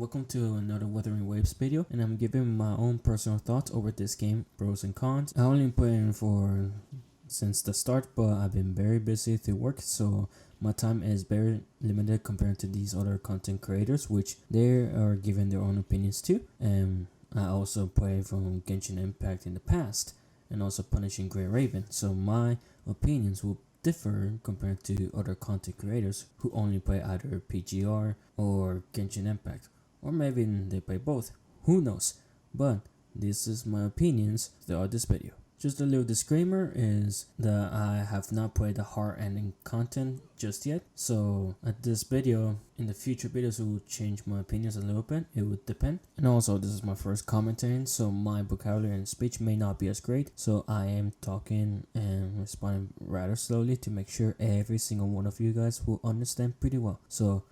welcome to another Wuthering Waves video, and I'm giving my own personal thoughts over this game, pros and cons. I only playing for since the start, but I've been very busy through work, so my time is very limited compared to these other content creators, which they are giving their own opinions too. And I also played from Genshin Impact in the past, and also Punishing Grey Raven, so my opinions will differ compared to other content creators who only play either PGR or Genshin Impact, or maybe they play both, who knows. But this is my opinions throughout this video. Just a little disclaimer is that I have not played the hard ending content just yet, so at this video, in the future videos it will change my opinions a little bit, it would depend. And also this is my first commenting, so my vocabulary and speech may not be as great, so I am talking and responding rather slowly to make sure every single one of you guys will understand pretty well. So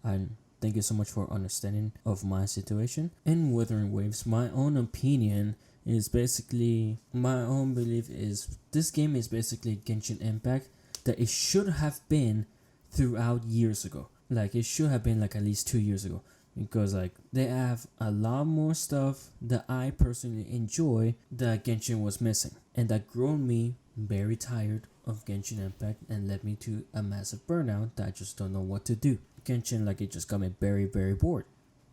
thank you so much for understanding of my situation. In Wuthering Waves, my own opinion is basically, my own belief is this game is basically Genshin Impact that it should have been throughout years ago. Like it should have been like at least 2 years ago, because like they have a lot more stuff that I personally enjoy that Genshin was missing, and that grown me very tired of Genshin Impact and led me to a massive burnout that I just don't know what to do. Genshin, like, it just got me very bored.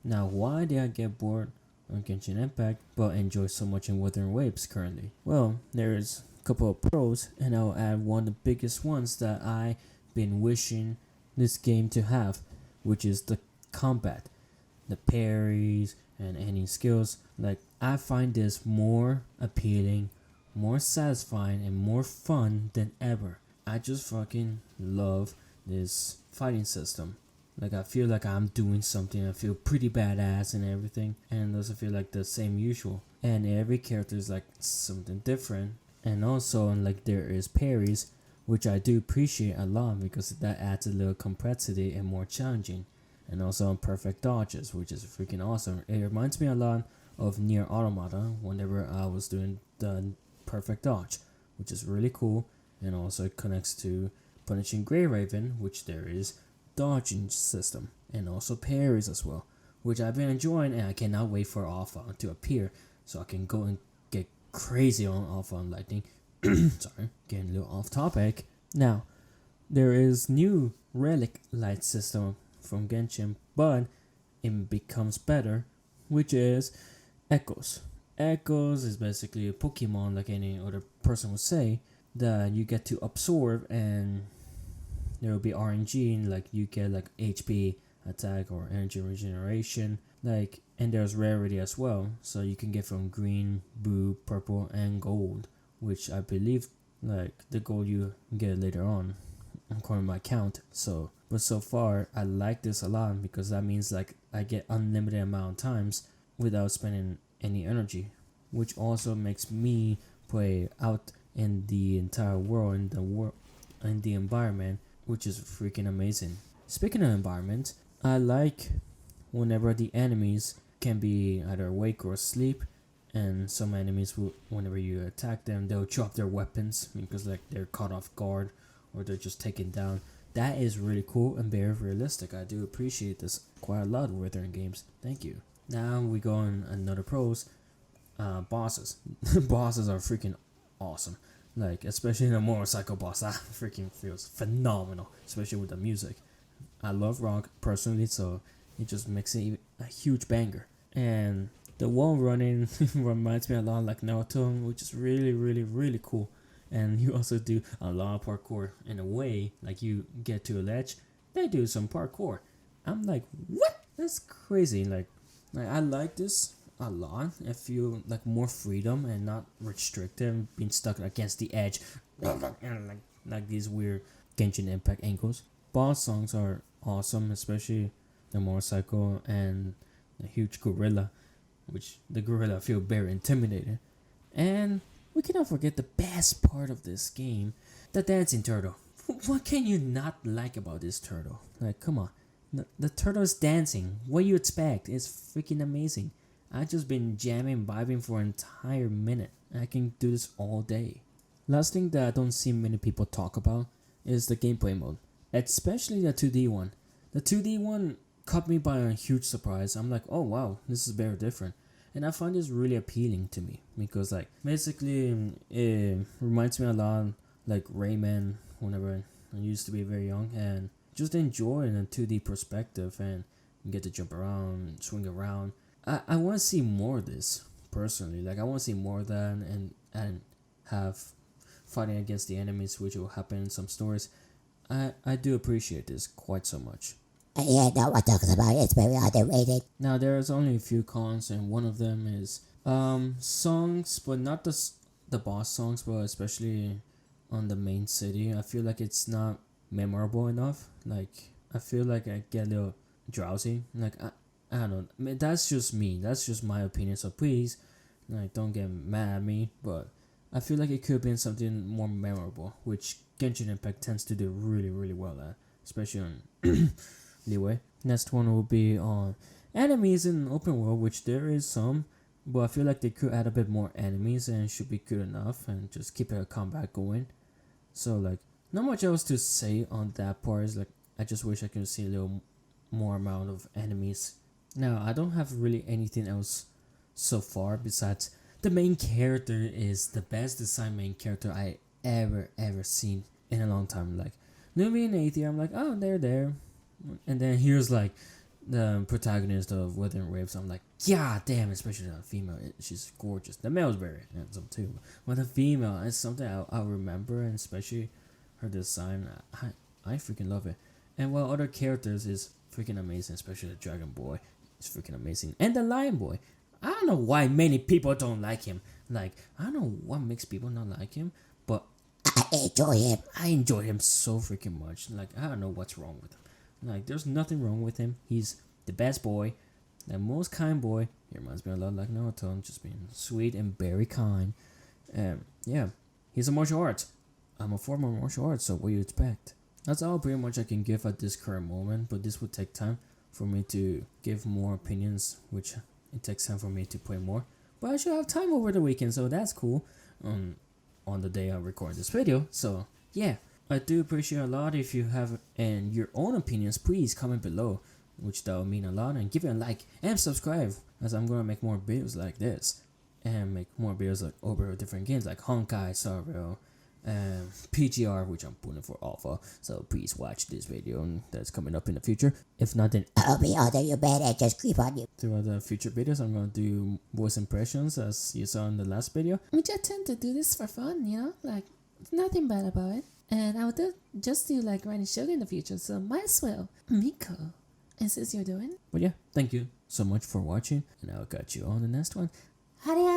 Now, why did I get bored on Genshin Impact but enjoy so much in Wuthering Waves currently? Well, there's a couple of pros, and I'll add one of the biggest ones that I've been wishing this game to have, which is the combat, the parries and any skills. Like, I find this more appealing, more satisfying, and more fun than ever. I just fucking love this fighting system. Like, I feel like I'm doing something, I feel pretty badass and everything, and it doesn't feel like the same usual. And every character is like something different. And also, like, there is parries, which I do appreciate a lot because that adds a little complexity and more challenging. And also perfect dodges, which is freaking awesome. It reminds me a lot of Nier Automata whenever I was doing the perfect dodge, which is really cool. And also it connects to Punishing Grey Raven, which there is dodging system, and also parries as well, which I've been enjoying, and I cannot wait for Alpha to appear so I can go and get crazy on Alpha and Lightning. Sorry, getting a little off topic. Now, there is new relic light system from Genshin, but it becomes better, which is Echoes. Echoes is basically a Pokemon, like any other person would say, that you get to absorb, and there will be RNG, and like you get like HP, attack, or energy regeneration, like, and there's rarity as well, so you can get from green, blue, purple, and gold, which I believe like the gold you get later on according to my count. So but so far I like this a lot because that means like I get unlimited amount of times without spending any energy, which also makes me play out in the entire world, in the environment, which is freaking amazing. Speaking of environment, I like whenever the enemies can be either awake or asleep, and some enemies will, whenever you attack them, they'll drop their weapons because like they're caught off guard or they're just taken down. That is really cool and very realistic. I do appreciate this quite a lot with Wuthering games. Thank you. Now we go on another pros. Bosses. Bosses are freaking awesome. Like, especially the motorcycle boss, that freaking feels phenomenal, especially with the music. I love rock personally, so it just makes it a huge banger. And the wall running reminds me a lot like Naruto, which is really cool. And you also do a lot of parkour in a way, like you get to a ledge, they do some parkour. I'm like, what? That's crazy. Like I like this a lot. I feel like more freedom and not restricted, being stuck against the edge, like these weird Genshin Impact angles. Boss songs are awesome, especially the motorcycle and the huge gorilla, which the gorilla feel very intimidating. And we cannot forget the best part of this game, the dancing turtle. What can you not like about this turtle? Like, come on. The turtle is dancing. What do you expect? It's freaking amazing. I've just been jamming, vibing for an entire minute. I can do this all day. Last thing that I don't see many people talk about is the gameplay mode, especially the 2D one. The 2D one caught me by a huge surprise. I'm like, oh wow, this is very different. And I find this really appealing to me because like basically it reminds me a lot like Rayman whenever I used to be very young, and just enjoy in a 2D perspective and you get to jump around, swing around. I want to see more of this personally. Like I want to see more of that and have fighting against the enemies, which will happen in some stories. I do appreciate this quite so much. Yeah, no one talks about it. It's very underrated. Now there's only a few cons, and one of them is songs, but not the boss songs, but especially on the main city. I feel like it's not memorable enough. Like I feel like I get a little drowsy. Like I don't know. I mean, that's just me. That's just my opinion. So please, like, don't get mad at me. But I feel like it could have been something more memorable, which Genshin Impact tends to do really, really well at, especially on Leeway. Next one will be on enemies in open world, which there is some, but I feel like they could add a bit more enemies and it should be good enough and just keep a combat going. So like, not much else to say on that part. Is like, I just wish I could see a little more amount of enemies. Now I don't have really anything else so far besides the main character is the best designed main character I ever seen in a long time. Like Numi and Aethia, I'm like, oh, they're there. And then here's like the protagonist of Wuthering Waves. I'm like, yeah, damn, especially the female. She's gorgeous. The male's very handsome too, but the female is something I'll remember, and especially her design. I freaking love it. And while other characters is freaking amazing, especially the Dragon Boy, is freaking amazing, and the Lion Boy. I don't know why many people don't like him. Like I don't know what makes people not like him, but I enjoy him. I enjoy him so freaking much. Like I don't know what's wrong with him. Like, there's nothing wrong with him. He's the best boy, the most kind boy. He reminds me a lot like Naruto, just being sweet and very kind. Yeah, he's a martial arts. I'm a former martial arts, so what do you expect? That's all pretty much I can give at this current moment, but this would take time for me to give more opinions, which it takes time for me to play more. But I should have time over the weekend, so that's cool. On the day I record this video, so yeah. I do appreciate a lot if you have and your own opinions, please comment below, which that will mean a lot, and give it a like and subscribe, as I'm gonna make more videos like this and make more videos like over different games like Honkai Star Rail and PGR, which I'm putting for alpha. So please watch this video that's coming up in the future. If not, then I'll be under your bed and just creep on you. throughout the future videos I'm gonna do voice impressions as you saw in the last video. We just tend to do this for fun, you know? Like, there's nothing bad about it. And I would just do like writing show in the future, so might as well. Miko, is this you're doing? But yeah, thank you so much for watching, and I'll catch you on the next one. Adios!